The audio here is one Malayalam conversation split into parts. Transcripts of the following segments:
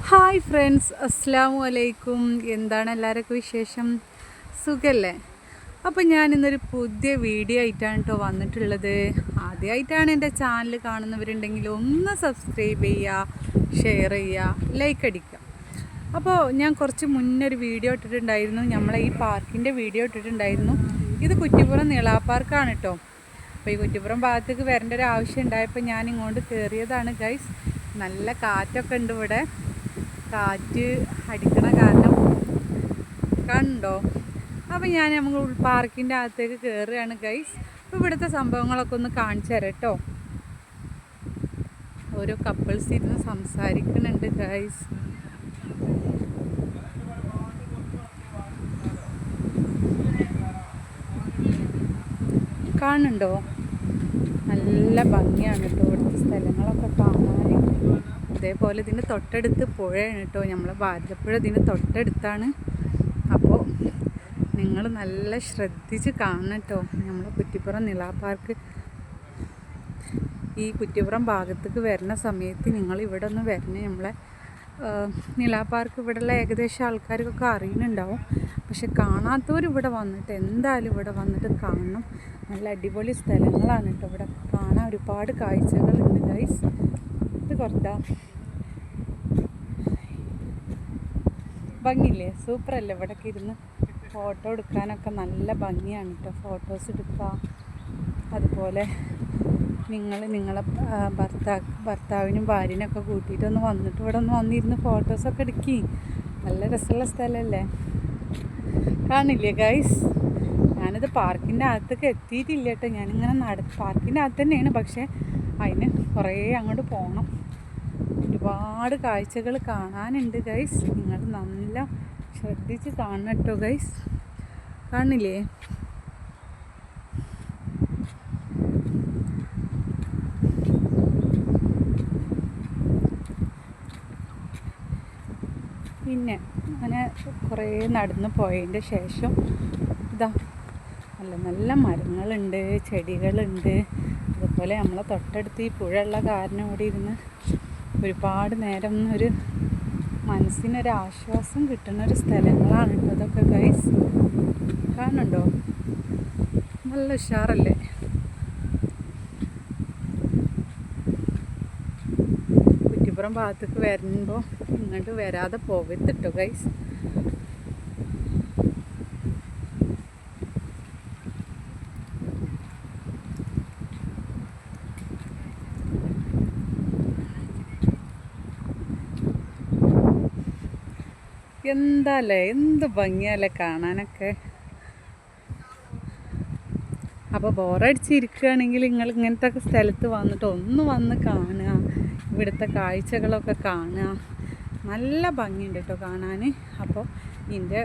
ഹായ് ഫ്രണ്ട്സ്, അസ്സലാമു അലൈക്കും. എന്താണ് എല്ലാവർക്കും വിശേഷം? സുഖല്ലേ? അപ്പോൾ ഞാൻ ഇന്നൊരു പുതിയ വീഡിയോ ആയിട്ടാണ് കേട്ടോ വന്നിട്ടുള്ളത്. ആദ്യമായിട്ടാണ് എൻ്റെ ചാനൽ കാണുന്നവരുണ്ടെങ്കിൽ ഒന്ന് സബ്സ്ക്രൈബ് ചെയ്യുക, ഷെയർ ചെയ്യുക, ലൈക്ക് അടിക്കുക. അപ്പോൾ ഞാൻ കുറച്ച് മുന്നേ ഒരു വീഡിയോ ഇട്ടിട്ടുണ്ടായിരുന്നു, നമ്മളെ ഈ പാർക്കിൻ്റെ വീഡിയോ ഇട്ടിട്ടുണ്ടായിരുന്നു. ഇത് കുറ്റിപ്പുറം നീളാ പാർക്കാണ് കേട്ടോ. അപ്പോൾ ഈ കുറ്റിപ്പുറം ഭാഗത്തേക്ക് വരേണ്ട ഒരു ആവശ്യം ഉണ്ടായപ്പോൾ ഞാൻ ഇങ്ങോട്ട് കയറിയതാണ് ഗൈസ്. നല്ല കാറ്റൊക്കെ ഉണ്ട് ഇവിടെ. കാറ്റ് അടിക്കണ കാരണം കണ്ടോ. അപ്പോൾ ഞാൻ നമ്മൾ പാർക്കിൻ്റെ അകത്തേക്ക് കയറുകയാണ് ഗൈസ്. അപ്പോൾ ഇവിടുത്തെ സംഭവങ്ങളൊക്കെ ഒന്ന് കാണിച്ചു തരാം കേട്ടോ. ഓരോ കപ്പിൾസ് ഇരുന്ന് സംസാരിക്കുന്നുണ്ട് ഗൈസ്. കാണുന്നുണ്ടോ? നല്ല ഭംഗിയാണ് കേട്ടോ ഇവിടുത്തെ സ്ഥലങ്ങളൊക്കെ കാണാൻ. അതേപോലെ ഇതിൻ്റെ തൊട്ടടുത്ത് പുഴയാണ് കേട്ടോ, നമ്മളെ ഭാരതപ്പുഴ ഇതിൻ്റെ തൊട്ടടുത്താണ്. അപ്പോൾ നിങ്ങൾ നല്ല ശ്രദ്ധിച്ച് കാണണം കേട്ടോ. നമ്മളെ കുറ്റിപ്പുറം നിളാ പാർക്ക് ഈ കുറ്റിപ്പുറം ഭാഗത്തേക്ക് വരുന്ന സമയത്ത് നിങ്ങൾ ഇവിടെ ഒന്ന് വരണേ. നമ്മളെ നിളാ പാർക്ക് ഇവിടെയുള്ള ഏകദേശം ആൾക്കാർക്കൊക്കെ അറിയുന്നുണ്ടാവും. പക്ഷെ കാണാത്തവർ ഇവിടെ വന്നിട്ട് എന്തായാലും ഇവിടെ വന്നിട്ട് കാണണം. നല്ല അടിപൊളി സ്ഥലങ്ങളാണ് കേട്ടോ. ഇവിടെ കാണാൻ ഒരുപാട് കാഴ്ചകളുണ്ട് ഗൈസ്. ഇത് കുറച്ചാ ഭംഗിയില്ലേ? സൂപ്പറല്ലേ? ഇവിടെയൊക്കെ ഇരുന്ന് ഫോട്ടോ എടുക്കാനൊക്കെ നല്ല ഭംഗിയാണ് കേട്ടോ. ഫോട്ടോസ് എടുക്കുക, അതുപോലെ നിങ്ങളെ ഭർത്താവിനും ഭാര്യനൊക്കെ കൂട്ടിയിട്ടൊന്ന് വന്നിട്ട് ഇവിടെ ഒന്ന് വന്നിരുന്ന് ഫോട്ടോസൊക്കെ എടുക്കി. നല്ല രസമുള്ള സ്ഥലമല്ലേ? കാണില്ലേ ഗൈസ്? ഞാനിത് പാർക്കിൻ്റെ അകത്തൊക്കെ എത്തിയിട്ടില്ല കേട്ടോ. ഞാനിങ്ങനെ പാർക്കിൻ്റെ അകത്ത് തന്നെയാണ്, പക്ഷേ അതിന് കുറേ അങ്ങോട്ട് പോകണം. ഒരുപാട് കാഴ്ചകൾ കാണാനുണ്ട് ഗൈസ്. നിങ്ങൾ നല്ല ശ്രദ്ധിച്ച് കാണണം കേട്ടോ ഗൈസ്. കാണില്ലേ? പിന്നെ അങ്ങനെ കുറേ നടന്ന് പോയതിൻ്റെ ശേഷം ഇതാ നല്ല നല്ല മരങ്ങളുണ്ട്, ചെടികളുണ്ട്. അതുപോലെ നമ്മളെ തൊട്ടടുത്ത് ഈ പുഴയുള്ള കാരണം ഇവിടെ ഇരുന്ന് ഒരുപാട് നേരം ഒരു മനസ്സിനൊരു ആശ്വാസം കിട്ടുന്നൊരു സ്ഥലങ്ങളാണ് കേട്ടോ ഇതൊക്കെ ഗൈസ്. കാണുന്നുണ്ടോ? നല്ല ഉഷാറല്ലേ? കുറ്റിപ്പുറം ഭാഗത്തേക്ക് വരുമ്പോൾ ഇങ്ങോട്ട് വരാതെ പോകരുത് കേട്ടോ ഗൈസ്. എന്താല്ലേ, എന്ത് ഭംഗിയല്ലേ കാണാനൊക്കെ. അപ്പോൾ ബോറടിച്ചിരിക്കുകയാണെങ്കിൽ നിങ്ങൾ ഇങ്ങനത്തെ ഒക്കെ സ്ഥലത്ത് വന്നിട്ട് ഒന്ന് വന്ന് കാണുക, ഇവിടുത്തെ കാഴ്ചകളൊക്കെ കാണുക. നല്ല ഭംഗിയുണ്ട് കേട്ടോ കാണാൻ. അപ്പോൾ ഇതിൻ്റെ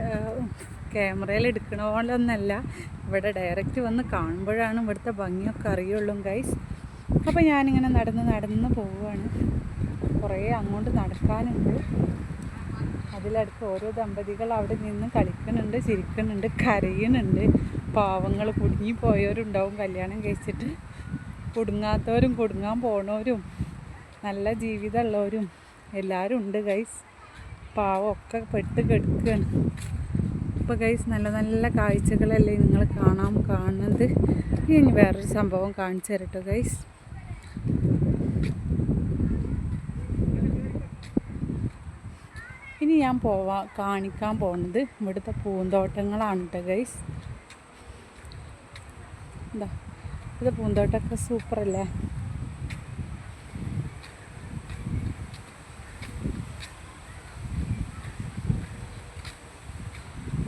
ക്യാമറയിൽ എടുക്കണ പോലെ ഒന്നല്ല, ഇവിടെ ഡയറക്റ്റ് വന്ന് കാണുമ്പോഴാണ് ഇവിടുത്തെ ഭംഗിയൊക്കെ അറിയുള്ളൂ ഗൈസ്. അപ്പോൾ ഞാനിങ്ങനെ നടന്ന് പോവുകയാണ്. കുറേ അങ്ങോട്ട് നടക്കാനുണ്ട്. അതിലടുത്ത് ഓരോ ദമ്പതികൾ അവിടെ നിന്ന് കളിക്കുന്നുണ്ട്, ചിരിക്കുന്നുണ്ട്, കരയുന്നുണ്ട്. പാവങ്ങൾ കുടുങ്ങി പോയവരുണ്ടാവും കല്യാണം കഴിച്ചിട്ട്. കുടുങ്ങാത്തവരും കുടുങ്ങാൻ പോണവരും നല്ല ജീവിതമുള്ളവരും എല്ലാവരും ഉണ്ട് ഗൈസ്. പാവമൊക്കെ പെട്ട് കെടുക്കുകയാണ്. ഇപ്പോൾ ഗൈസ് നല്ല നല്ല കാഴ്ചകളല്ലേ നിങ്ങൾ കാണുന്നത്. ഇനി വേറൊരു സംഭവം കാണിച്ചു തരട്ടോ ഗൈസ്. ഇനി ഞാൻ കാണിക്കാൻ പോകുന്നത് ഇവിടുത്തെ പൂന്തോട്ടങ്ങളാണ് കേട്ടോ ഗൈസ്. എന്താ ഇത് പൂന്തോട്ടമൊക്കെ സൂപ്പറല്ലേ?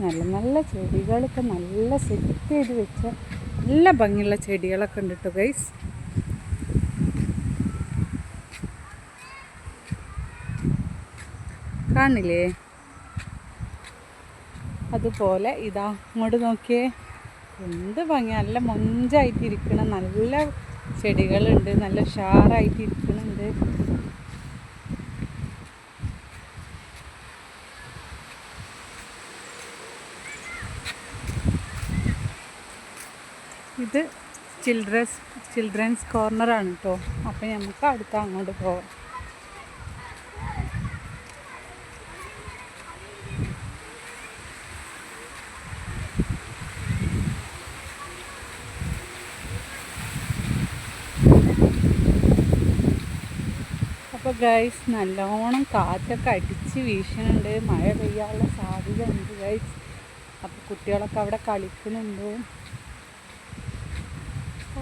നല്ല നല്ല ചെടികളൊക്കെ നല്ല സെറ്റ് ചെയ്ത് വെച്ച നല്ല ഭംഗിയുള്ള ചെടികളൊക്കെ ഉണ്ട് കേട്ടോ ഗൈസ്. കാണില്ലേ? അതുപോലെ ഇതാ ഇങ്ങോട്ട് നോക്കിയേ, എന്ത് ഭംഗി. നല്ല മൊഞ്ചായിട്ടിരിക്കണ നല്ല ചെടികളുണ്ട്, നല്ല ഉഷാറായിട്ടിരിക്കുന്നുണ്ട്. ഇത് ചിൽഡ്രൻസ് കോർണറാണ് കേട്ടോ. അപ്പോൾ നമുക്ക് അടുത്ത് അങ്ങോട്ട് പോകാം. ഗൈസ് നല്ലോണം കാറ്റൊക്കെ അടിച്ച് വീശുന്നുണ്ട്, മഴ പെയ്യാനുള്ള സാധ്യത ഉണ്ട് ഗൈസ്. അപ്പോൾ കുട്ടികളൊക്കെ അവിടെ കളിക്കുന്നുണ്ട്.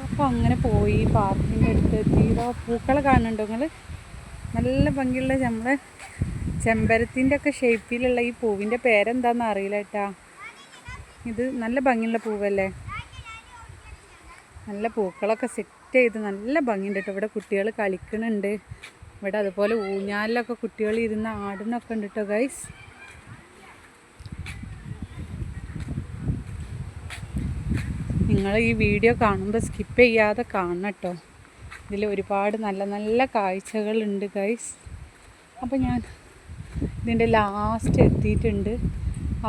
അപ്പോൾ അങ്ങനെ പോയി പാർക്കിൻ്റെ അടുത്ത് എത്തിയതോ പൂക്കളെ കാണുന്നുണ്ടോ നിങ്ങൾ? നല്ല ഭംഗിയുള്ള നമ്മളെ ചെമ്പരത്തിൻ്റെ ഒക്കെ ഷേപ്പിലുള്ള ഈ പൂവിൻ്റെ പേരെന്താണെന്ന് അറിയില്ല കേട്ടാ. ഇത് നല്ല ഭംഗിയുള്ള പൂവല്ലേ, നല്ല പൂക്കളൊക്കെ സെറ്റ് ചെയ്ത് നല്ല ഭംഗിയുണ്ട് കേട്ടോ. ഇവിടെ കുട്ടികൾ കളിക്കുന്നുണ്ട്. ഇവിടെ അതുപോലെ ഊഞ്ഞാലിലൊക്കെ കുട്ടികൾ ഇരുന്ന് ആടുന്നൊക്കെ ഉണ്ട് കേട്ടോ ഗൈസ്. നിങ്ങൾ ഈ വീഡിയോ കാണുമ്പോൾ സ്കിപ്പ് ചെയ്യാതെ കാണണം കേട്ടോ. ഇതിൽ ഒരുപാട് നല്ല നല്ല കാഴ്ചകളുണ്ട് ഗൈസ്. അപ്പോൾ ഞാൻ ഇതിൻ്റെ ലാസ്റ്റ് എത്തിയിട്ടുണ്ട്.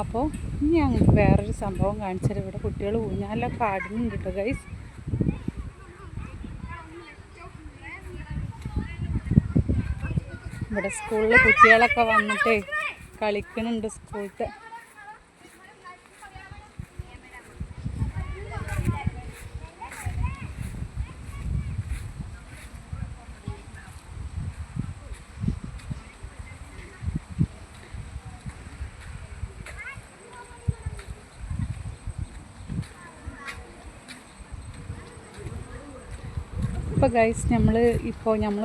അപ്പോൾ ഇനി ഞങ്ങൾക്ക് വേറൊരു സംഭവം കാണിച്ചത്, ഇവിടെ കുട്ടികൾ ഊഞ്ഞാലിലൊക്കെ ആടുന്നുണ്ട് കേട്ടോ ഗൈസ്. ഇവിടെ സ്കൂളിൽ കുട്ടികളൊക്കെ വന്നിട്ടേ കളിക്കുന്നുണ്ട് സ്കൂളത്തെ. ഇപ്പോൾ ഗൈസ് നമ്മൾ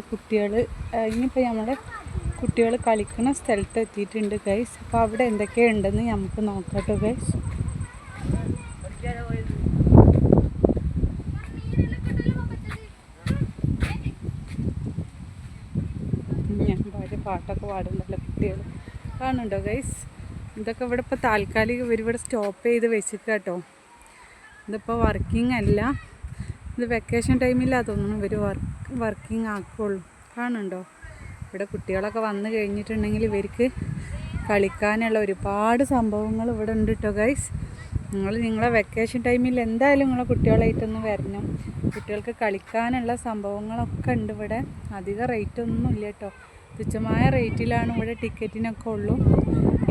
കുട്ടികൾ ഇനിയിപ്പോൾ നമ്മളെ കുട്ടികൾ കളിക്കുന്ന സ്ഥലത്ത് എത്തിയിട്ടുണ്ട് ഗൈസ്. അപ്പോൾ അവിടെ എന്തൊക്കെയുണ്ടെന്ന് നമുക്ക് നോക്കട്ടോ ഗൈസ്. ഞാൻ പാട്ടൊക്കെ പാടുന്നല്ലോ കുട്ടികൾ കാണുന്നുണ്ടോ ഗൈസ്. ഇതൊക്കെ ഇവിടെ ഇപ്പോൾ താൽക്കാലിക ഇവരിവിടെ സ്റ്റോപ്പ് ചെയ്ത് വെച്ചിട്ട് കേട്ടോ. ഇതിപ്പോൾ വർക്കിംഗ് അല്ല, ഇത് വെക്കേഷൻ ടൈമിലാണ് തോന്നുന്നു ഇവർ വർക്കിംഗ് ആക്കുള്ളൂ. കാണുന്നുണ്ടോ? ഇവിടെ കുട്ടികളൊക്കെ വന്നു കഴിഞ്ഞിട്ടുണ്ടെങ്കിൽ ഇവർക്ക് കളിക്കാനുള്ള ഒരുപാട് സംഭവങ്ങൾ ഇവിടെ ഉണ്ട് കേട്ടോ ഗൈസ്. നിങ്ങളെ വെക്കേഷൻ ടൈമിൽ എന്തായാലും നിങ്ങളെ കുട്ടികളായിട്ടൊന്ന് വരണം. കുട്ടികൾക്ക് കളിക്കാനുള്ള സംഭവങ്ങളൊക്കെ ഉണ്ട് ഇവിടെ. അധികം റേറ്റൊന്നും ഇല്ല കേട്ടോ, തുച്ഛമായ റേറ്റിലാണ് ഇവിടെ ടിക്കറ്റിനൊക്കെ ഉള്ളൂ.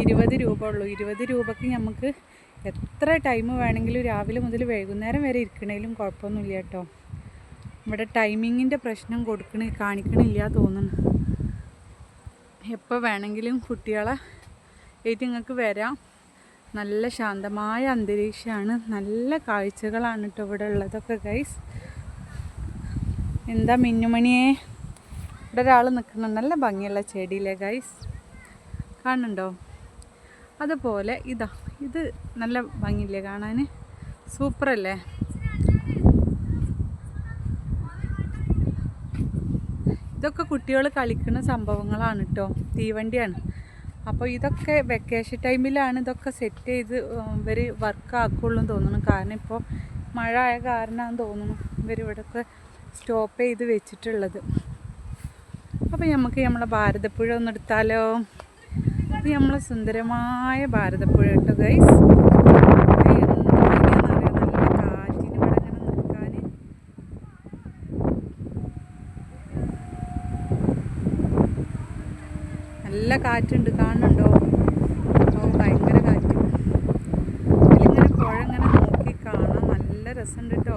20 രൂപ ഉള്ളൂ. 20 രൂപയ്ക്ക് നമുക്ക് എത്ര ടൈം വേണമെങ്കിലും രാവിലെ മുതൽ വൈകുന്നേരം വരെ ഇരിക്കണേലും കുഴപ്പമൊന്നുമില്ല കേട്ടോ. ഇവിടെ ടൈമിങ്ങിൻ്റെ പ്രശ്നം കാണിക്കണില്ല തോന്നുന്നു. എപ്പോൾ വേണമെങ്കിലും കുട്ടികളെ ആയിട്ട് നിങ്ങൾക്ക് വരാം. നല്ല ശാന്തമായ അന്തരീക്ഷമാണ്, നല്ല കാഴ്ചകളാണ് കേട്ടോ ഇവിടെ ഉള്ളതൊക്കെ ഗൈസ്. എന്താ മിന്നുമണിയെ, ഇവിടെ ഒരാൾ നിൽക്കണം, നല്ല ഭംഗിയുള്ള ചെടിയിലെ ഗൈസ്, കാണുന്നുണ്ടോ? അതുപോലെ ഇത് നല്ല ഭംഗിയില്ലേ കാണാൻ, സൂപ്പറല്ലേ? ഇതൊക്കെ കുട്ടികൾ കളിക്കുന്ന സംഭവങ്ങളാണ് കേട്ടോ, തീവണ്ടിയാണ്. അപ്പോൾ ഇതൊക്കെ വെക്കേഷൻ ടൈമിലാണ് ഇതൊക്കെ സെറ്റ് ചെയ്ത് ഇവർ വർക്ക് ആക്കുള്ളൂ തോന്നുന്നു. കാരണം ഇപ്പോൾ മഴ ആയ കാരണമാണെന്ന് തോന്നുന്നു ഇവരിവിടെയൊക്കെ സ്റ്റോപ്പ് ചെയ്ത് വെച്ചിട്ടുള്ളത്. അപ്പോൾ നമുക്ക് നമ്മളെ ഭാരതപ്പുഴ ഒന്ന് എടുത്താലോ? ഇത് നമ്മളെ സുന്ദരമായ ഭാരതപ്പുഴ കേട്ടോ ഗൈസ്. നല്ല കാറ്റുണ്ട്, കാണുന്നുണ്ടോ? ഭയങ്കര കാറ്റ്. ഇതിലിങ്ങനെ പുഴ ഇങ്ങനെ നോക്കി കാണാൻ നല്ല രസമുണ്ട് കേട്ടോ.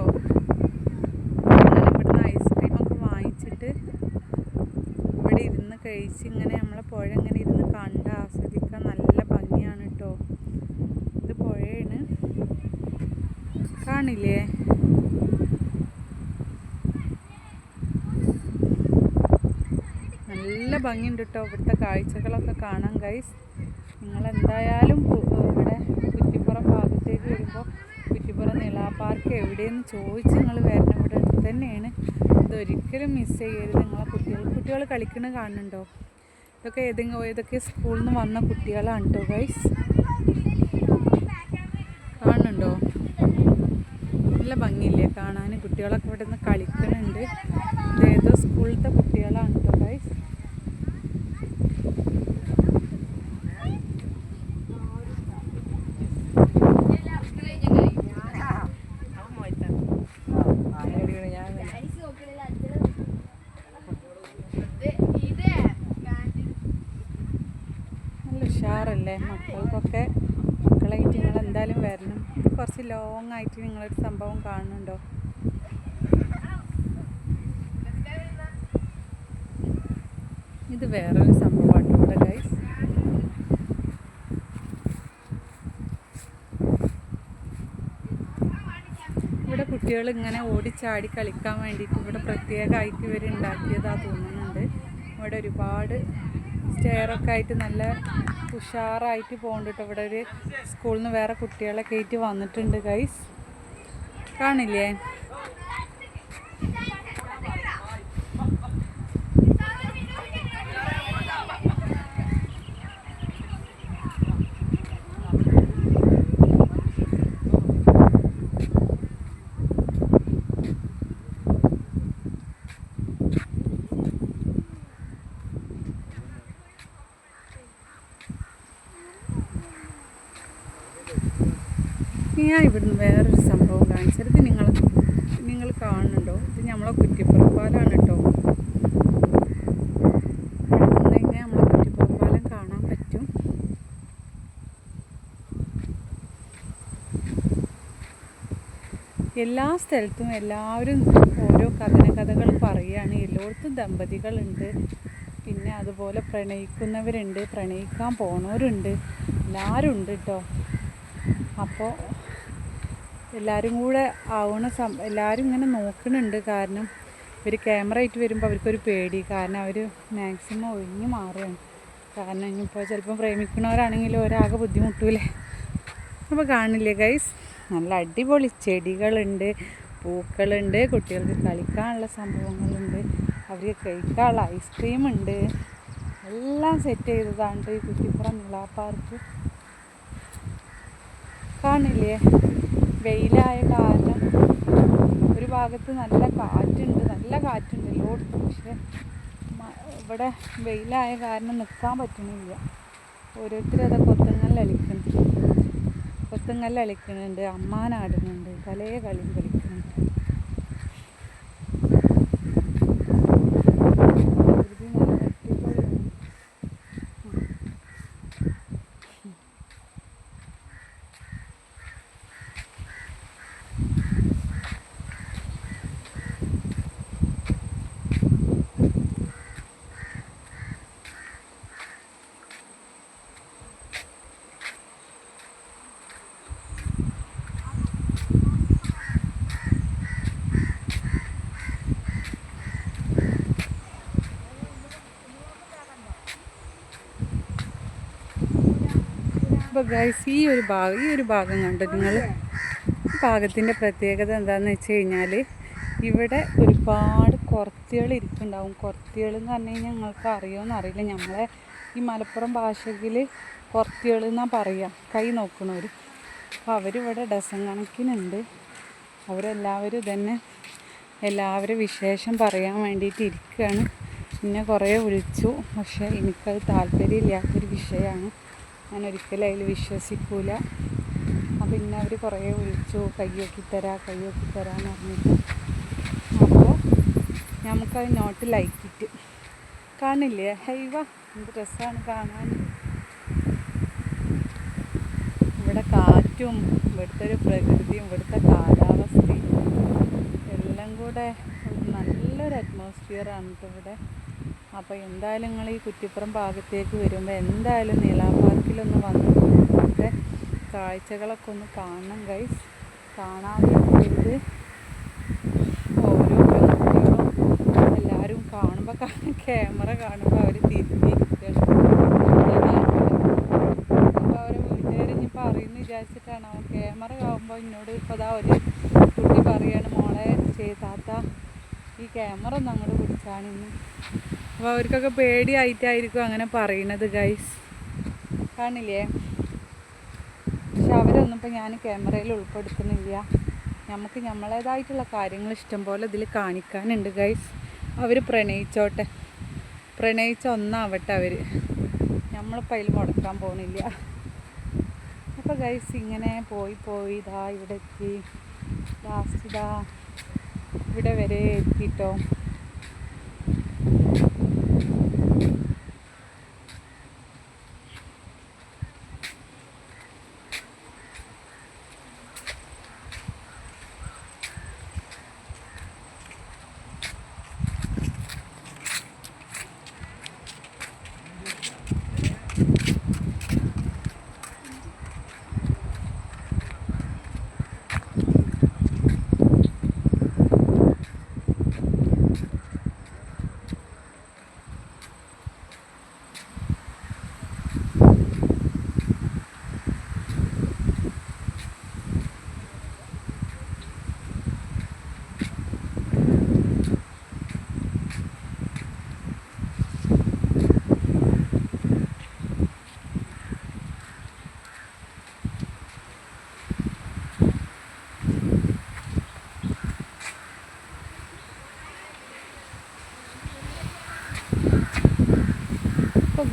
അങ്ങനെ ഇവിടുന്ന് ഐസ്ക്രീമൊക്കെ വാങ്ങിച്ചിട്ട് ഇവിടെ ഇരുന്ന് കഴിച്ച് ഇങ്ങനെ നമ്മളെ പുഴ ഇങ്ങനെ ഇരുന്ന് കണ്ട് ആസ്വദിക്കാൻ നല്ല ഭംഗിയാണ് കേട്ടോ. ഇത് പുഴയാണ്, കാണില്ലേ? നല്ല ഭംഗിയുണ്ട് കേട്ടോ ഇവിടുത്തെ കാഴ്ചകളൊക്കെ കാണാൻ ഗൈസ്. നിങ്ങളെന്തായാലും ഇവിടെ കുറ്റിപ്പുറം ഭാഗത്തേക്ക് വരുമ്പോൾ കുറ്റിപ്പുറം നിളാ പാർക്ക് എവിടെയെന്ന് ചോദിച്ച് നിങ്ങൾ വരണം. ഇവിടെ അടുത്ത് തന്നെയാണ്. ഇതൊരിക്കലും മിസ് ചെയ്യരുത്. നിങ്ങളെ കുട്ടികൾ കളിക്കുന്നത് കാണുന്നുണ്ടോ? ഇതൊക്കെ ഏതൊക്കെ സ്കൂളിൽ നിന്ന് വന്ന കുട്ടികളാണ് കേട്ടോ ഗൈസ്, കാണുന്നുണ്ടോ? നല്ല ഭംഗിയില്ലേ കാണാൻ? കുട്ടികളൊക്കെ ഇവിടെ നിന്ന് കളിക്കുന്നുണ്ട്. ഇതേതോ സ്കൂളിലത്തെ കുട്ടികളാണ് കേട്ടോ ഗൈസ്. നല്ല ഉഷാറല്ലേ മക്കൾക്കൊക്കെ? മക്കളായിട്ട് നിങ്ങൾ എന്തായാലും വരണം. കുറച്ച് ലോങ് ആയിട്ട് നിങ്ങളൊരു സംഭവം കാണുന്നുണ്ടോ? ഇത് വേറൊരു സംഭവമാണ് ഇവിടെ ഗൈസ്. ഇവിടെ കുട്ടികൾ ഇങ്ങനെ ഓടിച്ചാടി കളിക്കാൻ വേണ്ടിയിട്ട് ഇവിടെ പ്രത്യേകമായിട്ട് ഇവർ ഉണ്ടാക്കിയതാ തോന്നുന്നുണ്ട്. ഇവിടെ ഒരുപാട് സ്റ്റെയറൊക്കെ ആയിട്ട് നല്ല ഉഷാറായിട്ട് പോകുന്നുണ്ട്. ഇവിടെ ഒരു സ്കൂളിൽ നിന്ന് വേറെ കുട്ടികളൊക്കെ ആയിട്ട് വന്നിട്ടുണ്ട് ഗൈസ്, കാണില്ലേ? ഞാൻ ഇവിടുന്ന് വേറൊരു സംഭവം കാണിച്ചത്. ഇത് നിങ്ങൾ കാണുന്നുണ്ടോ? ഇത് നമ്മളെ കുറ്റിപ്പുറം പാലാണ് കേട്ടോ. ഇവിടെ വന്നു കഴിഞ്ഞാൽ നമ്മളെ കുറ്റിപ്പുറം പാലം കാണാൻ പറ്റും. എല്ലാ സ്ഥലത്തും എല്ലാവരും ഓരോ കഥകൾ പറയുകയാണ്. എല്ലായിടത്തും ദമ്പതികളുണ്ട്, പിന്നെ അതുപോലെ പ്രണയിക്കുന്നവരുണ്ട്, പ്രണയിക്കാൻ പോണവരുണ്ട്, എല്ലാവരും ഉണ്ട് കേട്ടോ. അപ്പോൾ എല്ലാവരും കൂടെ എല്ലാവരും ഇങ്ങനെ നോക്കുന്നുണ്ട്. കാരണം ഇവർ ക്യാമറ ആയിട്ട് വരുമ്പോൾ അവർക്കൊരു പേടി. കാരണം അവർ മാക്സിമം ഒഴിഞ്ഞു മാറുകയാണ്. കാരണം ഇനിയിപ്പോൾ ചിലപ്പം പ്രേമിക്കുന്നവരാണെങ്കിലും ഒരാകെ ബുദ്ധിമുട്ടൂലേ. അപ്പോൾ കാണില്ലേ ഗൈസ്, നല്ല അടിപൊളി ചെടികളുണ്ട്, പൂക്കളുണ്ട്, കുട്ടികൾക്ക് കളിക്കാനുള്ള സംഭവങ്ങളുണ്ട്, അവർക്ക് കഴിക്കാനുള്ള ഐസ്ക്രീം ഉണ്ട്. എല്ലാം സെറ്റ് ചെയ്തതാണ് ഈ കുറ്റിപ്പുറം നിളാ പാർക്ക്. കാണില്ലേ? വെയിലായ കാരണം ഒരു ഭാഗത്ത് നല്ല കാറ്റുണ്ട് എല്ലായിടത്തും. പക്ഷെ ഇവിടെ വെയിലായ കാരണം നിൽക്കാൻ പറ്റുന്നില്ല. ഓരോരുത്തരും അതൊക്കെ കൊത്തുങ്ങല്ലളിക്കുന്നുണ്ട്, അമ്മാനാടുന്നുണ്ട്, പല കളിയും കളിക്കുന്നുണ്ട്. അപ്പോൾ ഗൈസ് ഈ ഒരു ഭാഗം കണ്ടോ നിങ്ങൾ? ഈ ഭാഗത്തിൻ്റെ പ്രത്യേകത എന്താണെന്ന് വെച്ച് കഴിഞ്ഞാൽ ഇവിടെ ഒരുപാട് കുറത്തികൾ ഇരിക്കുന്നുണ്ടാവും. കുറത്തികൾ എന്ന് പറഞ്ഞു കഴിഞ്ഞാൽ നിങ്ങൾക്ക് അറിയുമോയെന്ന് അറിയില്ല. നമ്മളെ ഈ മലപ്പുറം ഭാഷയിൽ കുറത്തികൾ എന്നാണ് പറയുക, കൈ നോക്കണവർ. അപ്പോൾ അവരിവിടെ ഡസൻ കണക്കിനുണ്ട്. അവരെല്ലാവരും തന്നെ എല്ലാവരും വിശേഷം പറയാൻ വേണ്ടിയിട്ട് ഇരിക്കുകയാണ്. പിന്നെ കുറേ വിളിച്ചു, പക്ഷേ എനിക്കത് താല്പര്യമില്ലാത്തൊരു വിഷയമാണ്. ഞാൻ ഒരിക്കലും അതിൽ വിശ്വസിക്കൂല. അപ്പം പിന്നെ അവർ കുറേ വിളിച്ചു, കയ്യൊക്കി തരാമെന്ന് പറഞ്ഞിട്ട്. അപ്പോൾ നമുക്കത് നോട്ട് ലൈക്കിട്ട് കാണില്ലേ? ഹൈവ എന്ത് രസമാണ് കാണാൻ. ഇവിടെ കാറ്റും ഇവിടുത്തെ ഒരു പ്രകൃതിയും ഇവിടുത്തെ കാലാവസ്ഥയും എല്ലാം കൂടെ നല്ലൊരു അറ്റ്മോസ്ഫിയറാണ് ഇവിടെ. അപ്പോൾ എന്തായാലും നിങ്ങൾ ഈ കുറ്റിപ്പുറം ഭാഗത്തേക്ക് വരുമ്പോൾ എന്തായാലും നിളാ പാർക്കിലൊന്ന് വന്ന് ഇവിടുത്തെ കാഴ്ചകളൊക്കെ ഒന്ന് കാണണം ഗൈസ്. കാണാൻ വേണ്ടിയിട്ട് ഓരോ പെൺകുട്ടികളും എല്ലാവരും കാണുമ്പോൾ ക്യാമറ കാണുമ്പോൾ അവർ തിരിഞ്ഞിരിക്കുകയാണ്. അപ്പോൾ അവരെ വീട്ടുകാരിഞ്ഞിപ്പോൾ അറിയുമെന്ന് വിചാരിച്ചിട്ടാണ്. അവൻ ക്യാമറ കാണുമ്പോൾ എന്നോട് ഇപ്പോൾ അതാ ഒരു കുട്ടി പറയാണ്, മോളെ താത്ത ഈ ക്യാമറ ഒന്ന് അങ്ങോട്ട് പിടിച്ചാണെന്ന്. അപ്പോൾ അവർക്കൊക്കെ പേടിയായിട്ടായിരിക്കും അങ്ങനെ പറയണത് ഗൈസ്, കാണില്ലേ? പക്ഷെ അവരൊന്നും ഇപ്പോൾ ഞാൻ ക്യാമറയിൽ ഉൾപ്പെടുത്തുന്നില്ല. നമുക്ക് നമ്മളേതായിട്ടുള്ള കാര്യങ്ങൾ ഇഷ്ടം പോലെ ഇതിൽ കാണിക്കാനുണ്ട് ഗൈസ്. അവർ പ്രണയിച്ച ഒന്നാവട്ടെ അവർ, നമ്മളിപ്പോൾ അതിൽ മുടക്കാൻ പോകുന്നില്ല. അപ്പോൾ ഗൈസ് ഇങ്ങനെ പോയി ഇതാ ഇവിടെ എത്തി. ലാസ്റ്റ് ഇതാ ഇവിടെ വരെ എത്തിട്ടോ.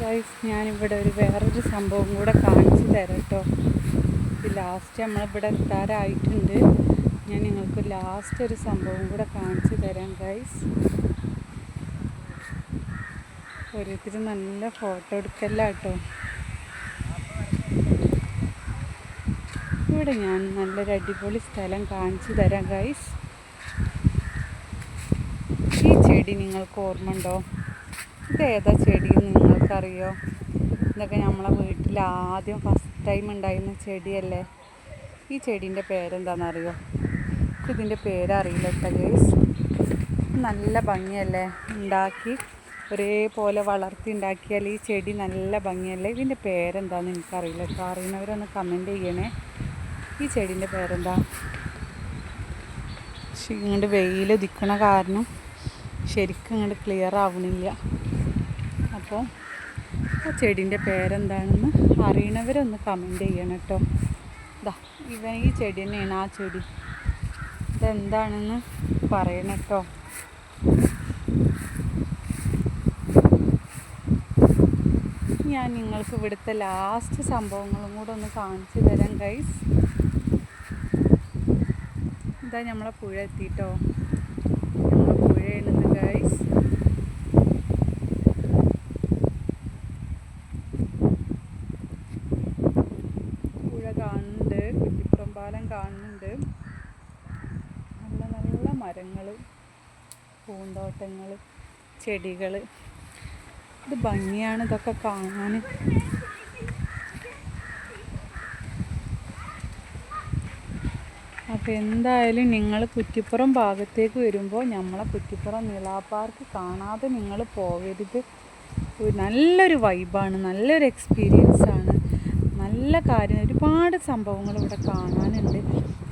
ഗൈസ് ഞാനിവിടെ വേറൊരു സംഭവം കൂടെ കാണിച്ചു തരാം കേട്ടോ. ഇത് ലാസ്റ്റ് നമ്മളിവിടെ എത്താറായിട്ടുണ്ട്. ഞാൻ നിങ്ങൾക്ക് ലാസ്റ്റ് ഒരു സംഭവം കൂടെ കാണിച്ചു തരാം ഗൈസ്. ഓരോരുത്തർ നല്ല ഫോട്ടോ എടുക്കല്ല കേട്ടോ. ഇവിടെ ഞാൻ നല്ലൊരു അടിപൊളി സ്ഥലം കാണിച്ചു തരാം ഗൈസ്. ഈ ചെടി നിങ്ങൾക്ക് ഓർമ്മ ഉണ്ടോ? ഇതേതാ ചെടിയെന്ന് നിങ്ങൾക്കറിയോ? ഇതൊക്കെ നമ്മളെ വീട്ടിൽ ആദ്യം ഫസ്റ്റ് ടൈം ഉണ്ടായിരുന്ന ചെടിയല്ലേ. ഈ ചെടീൻ്റെ പേരെന്താണെന്നറിയോ? ഇതിൻ്റെ പേരറിയില്ല കേട്ടോ ഗൈസ്. നല്ല ഭംഗിയല്ലേ ഉണ്ടാക്കി ഒരേപോലെ വളർത്തി ഉണ്ടാക്കിയാൽ ഈ ചെടി നല്ല ഭംഗിയല്ലേ. ഇതിൻ്റെ പേരെന്താണെന്ന് എനിക്കറിയില്ല കേട്ടോ. അറിയുന്നവരൊന്ന് കമൻറ്റ് ചെയ്യണേ. ഈ ചെടീൻ്റെ പേരെന്താ? പക്ഷെ ഇങ്ങോട്ട് വെയിൽ ഉദിക്കണ കാരണം ശരിക്കും ഇങ്ങോട്ട് ക്ലിയർ ആവണില്ല. അപ്പോൾ ആ ചെടീൻ്റെ പേരെന്താണെന്ന് അറിയണവരൊന്ന് കമൻറ്റ് ചെയ്യണം കേട്ടോ. ഈ ചെടി തന്നെയാണ് ആ ചെടി. ഇതെന്താണെന്ന് പറയണം കേട്ടോ. ഞാൻ നിങ്ങൾക്ക് ഇവിടുത്തെ ലാസ്റ്റ് സംഭവങ്ങളും കൂടെ ഒന്ന് കാണിച്ചു തരാം ഗൈസ്. ഇതാ നമ്മളെ പുഴ എത്തിയിട്ടോ. നമ്മളെ പുഴയിലെന്ന് ഗൈസ്. പുഴ കാണുന്നുണ്ട്, കുറ്റിപ്പുറം പാലം കാണുന്നുണ്ട്, നല്ല നല്ല മരങ്ങൾ, പൂന്തോട്ടങ്ങൾ, ചെടികൾ. ഇത് ഭംഗിയാണ് ഇതൊക്കെ കാണാൻ. അപ്പോൾ എന്തായാലും നിങ്ങൾ കുറ്റിപ്പുറം ഭാഗത്തേക്ക് വരുമ്പോൾ നമ്മളെ കുറ്റിപ്പുറം നിള പാർക്ക് കാണാതെ നിങ്ങൾ പോകരുത്. നല്ലൊരു വൈബാണ്, നല്ലൊരു എക്സ്പീരിയൻസാണ്, നല്ല കാര്യം. ഒരുപാട് സംഭവങ്ങൾ ഇവിടെ കാണാനുണ്ട്.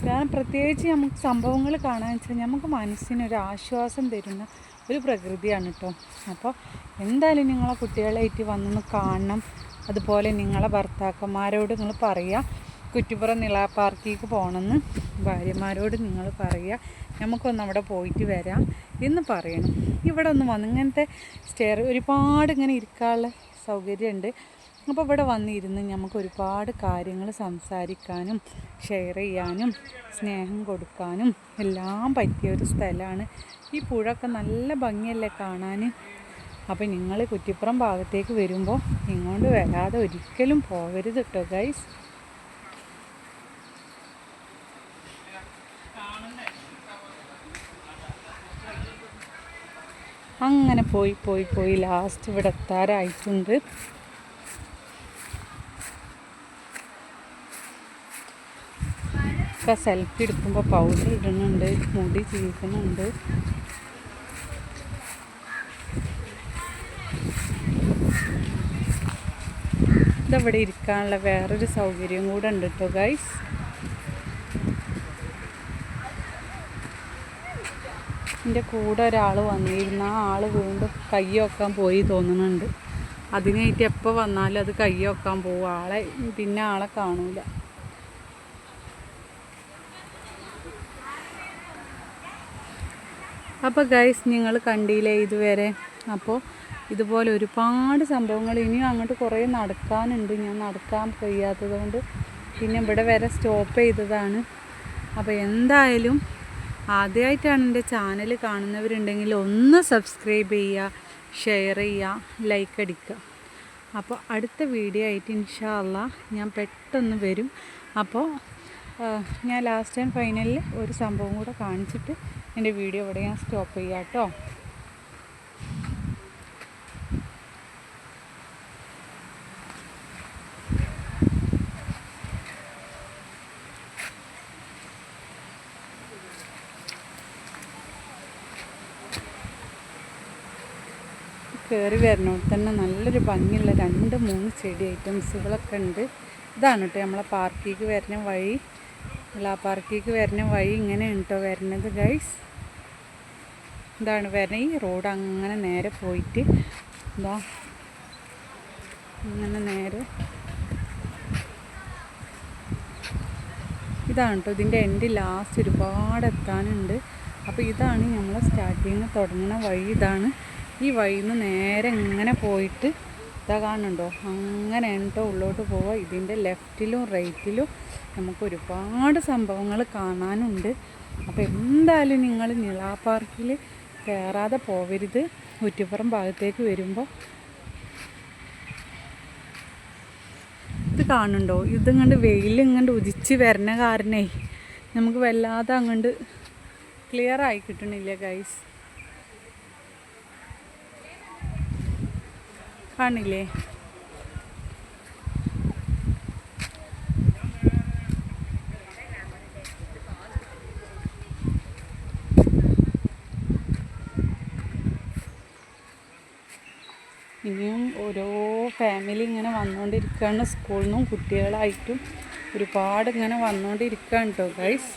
കാരണം പ്രത്യേകിച്ച് നമുക്ക് സംഭവങ്ങൾ കാണാമെന്ന് വെച്ചാൽ നമുക്ക് മനസ്സിനൊരു ആശ്വാസം തരുന്ന ഒരു പ്രകൃതിയാണ് കേട്ടോ. അപ്പോൾ എന്തായാലും നിങ്ങളെ കുട്ടികളായിട്ട് വന്നൊന്ന് കാണണം. അതുപോലെ നിങ്ങളെ ഭർത്താക്കന്മാരോട് നിങ്ങൾ പറയുക കുറ്റിപ്പുറം നിള പാർക്കിലേക്ക് പോകണമെന്ന്. ഭാര്യമാരോട് നിങ്ങൾ പറയുക നമുക്കൊന്ന് അവിടെ പോയിട്ട് വരാം എന്ന് പറയണം. ഇവിടെ ഒന്ന് വന്ന് ഇങ്ങനത്തെ സ്റ്റെയർ ഒരുപാട് ഇങ്ങനെ ഇരിക്കാനുള്ള സൗകര്യമുണ്ട്. അപ്പോൾ ഇവിടെ വന്നിരുന്ന് നമുക്ക് ഒരുപാട് കാര്യങ്ങൾ സംസാരിക്കാനും ഷെയർ ചെയ്യാനും സ്നേഹം കൊടുക്കാനും എല്ലാം പറ്റിയ ഒരു സ്ഥലമാണ്. ഈ പുഴയൊക്കെ നല്ല ഭംഗിയല്ലേ കാണാൻ. അപ്പോൾ നിങ്ങൾ കുറ്റിപ്പുറം ഭാഗത്തേക്ക് വരുമ്പോൾ ഇങ്ങോട്ട് വരാതെ ഒരിക്കലും പോകരുത് കേട്ടോ ഗൈസ്. അങ്ങനെ പോയി ലാസ്റ്റ് ഇവിടെ എത്താറായിട്ടുണ്ട്. ഇപ്പം സെൽഫി എടുക്കുമ്പോൾ പൗഡർ ഇടുന്നുണ്ട്, മുടി ചീക്കുന്നുണ്ട്. ഇതവിടെ ഇരിക്കാനുള്ള വേറൊരു സൗകര്യം കൂടെ ഉണ്ട് കേട്ടോ ഗൈസ്. എൻ്റെ കൂടെ ഒരാൾ വന്നിരുന്ന ആ ആൾ വീണ്ടും കൈ വെക്കാൻ പോയി തോന്നുന്നുണ്ട്. അതിനായിട്ട് എപ്പോൾ വന്നാലും അത് കൈ വെക്കാൻ പോകും. പിന്നെ ആളെ കാണൂല. അപ്പോൾ ഗൈസ് നിങ്ങൾ കണ്ടില്ലേ ഇതുവരെ. അപ്പോൾ ഇതുപോലെ ഒരുപാട് സംഭവങ്ങൾ ഇനിയും അങ്ങോട്ട് കുറേ നടക്കാനുണ്ട്. ഞാൻ നടക്കാൻ കഴിയാത്തത് കൊണ്ട് പിന്നെ ഇവിടെ വരെ സ്റ്റോപ്പ് ചെയ്തതാണ്. അപ്പോൾ എന്തായാലും ആദ്യമായിട്ടാണ് എൻ്റെ ചാനൽ കാണുന്നവരുണ്ടെങ്കിൽ ഒന്ന് സബ്സ്ക്രൈബ് ചെയ്യുക, ഷെയർ ചെയ്യുക, ലൈക്ക് അടിക്കുക. അപ്പോൾ അടുത്ത വീഡിയോ ആയിട്ട് ഇൻഷാ അള്ളാ ഞാൻ പെട്ടെന്ന് വരും. അപ്പോൾ ഞാൻ ലാസ്റ്റ് ആൻഡ് ഫൈനലിൽ ഒരു സംഭവം കൂടെ കാണിച്ചിട്ട് എൻ്റെ വീഡിയോ ഇവിടെ ഞാൻ സ്റ്റോപ്പ് ചെയ്യാം കേട്ടോ. കയറി വരുന്നോട് തന്നെ നല്ലൊരു ഭംഗിയുള്ള 2-3 ചെടി ഐറ്റംസുകളൊക്കെ ഉണ്ട്. ഇതാണ് കേട്ടോ നമ്മളെ പാർക്കിലേക്ക് വരുന്ന വഴി. ആ പാർക്കിലേക്ക് വരുന്ന വഴി ഇങ്ങനെയാണ് കേട്ടോ വരുന്നത് ഗൈസ്. ഇതാണ് വരുന്നത്. ഈ റോഡ് അങ്ങനെ നേരെ പോയിട്ട് ഇതാ ഇങ്ങനെ നേരെ ഇതാണ് കേട്ടോ ഇതിൻ്റെ എൻഡ് ലാസ്റ്റ് ഒരുപാട് എത്താനുണ്ട്. അപ്പോൾ ഇതാണ് നമ്മൾ സ്റ്റാർട്ടിങ് തുടങ്ങുന്ന വഴി. ഇതാണ് ഈ വഴിയിൽ നിന്ന് നേരെ ഇങ്ങനെ പോയിട്ട് ഇതാ കാണുന്നുണ്ടോ, അങ്ങനെയാണ് കേട്ടോ ഉള്ളോട്ട് പോവുക. ഇതിൻ്റെ ലെഫ്റ്റിലും റൈറ്റിലും നമുക്ക് ഒരുപാട് സംഭവങ്ങൾ കാണാനുണ്ട്. അപ്പോൾ എന്തായാലും നിങ്ങൾ നിള പാർക്കിൽ കയറാതെ പോവരുത്. കുറ്റിപ്പുറം ഭാഗത്തേക്ക് വരുമ്പോൾ ഇത് കാണുന്നുണ്ടോ, ഇതിങ്ങണ്ട് വെയിലിങ്ങണ്ട് ഉദിച്ച് വരുന്ന കാരണേ നമുക്ക് വല്ലാതെ അങ്ങോട്ട് ക്ലിയർ ആയി കിട്ടണില്ല ഗൈസ്. കാണില്ലേ? ഇനിയും ഓരോ ഫാമിലി ഇങ്ങനെ വന്നുകൊണ്ടിരിക്കുകയാണ്. സ്കൂളിൽ നിന്നും കുട്ടികളായിട്ടും ഒരുപാട് ഇങ്ങനെ വന്നുകൊണ്ടിരിക്കുകയാണ് കേട്ടോ ഗൈസ്.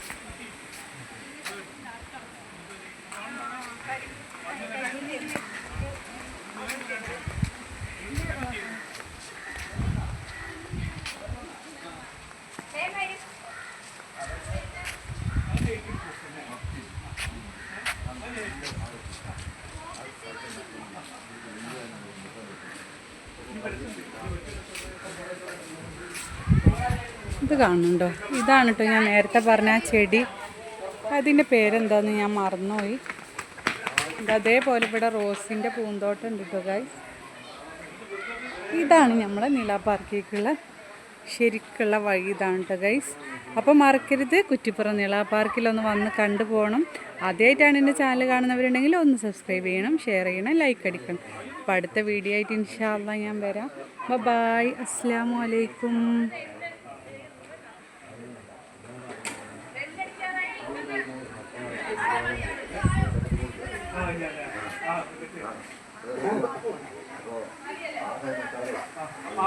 ഇത് കാണുന്നുണ്ടോ, ഇതാണ് കേട്ടോ ഞാൻ നേരത്തെ പറഞ്ഞ ആ ചെടി. അതിൻ്റെ പേരെന്താന്ന് ഞാൻ മറന്നുപോയി. അതേപോലെ ഇവിടെ റോസിൻ്റെ പൂന്തോട്ടം ഉണ്ട് കേട്ടോ ഗൈസ്. ഇതാണ് നമ്മളെ നിള പാർക്കിലേക്കുള്ള ശരിക്കുള്ള വഴി. ഇതാണ് കേട്ടോ ഗൈസ്. അപ്പോൾ മറക്കരുത്, കുറ്റിപ്പുറം നിള പാർക്കിലൊന്ന് വന്ന് കണ്ടു പോകണം. ആദ്യമായിട്ടാണ് എൻ്റെ ചാനൽ കാണുന്നവരുണ്ടെങ്കിൽ ഒന്ന് സബ്സ്ക്രൈബ് ചെയ്യണം, ഷെയർ ചെയ്യണം, ലൈക്ക് അടിക്കണം. അപ്പോൾ അടുത്ത വീഡിയോ ആയിട്ട് ഇൻഷാ അല്ലാഹ് ഞാൻ വരാം. ബൈ, അസ്സലാമു അലൈക്കും. ആ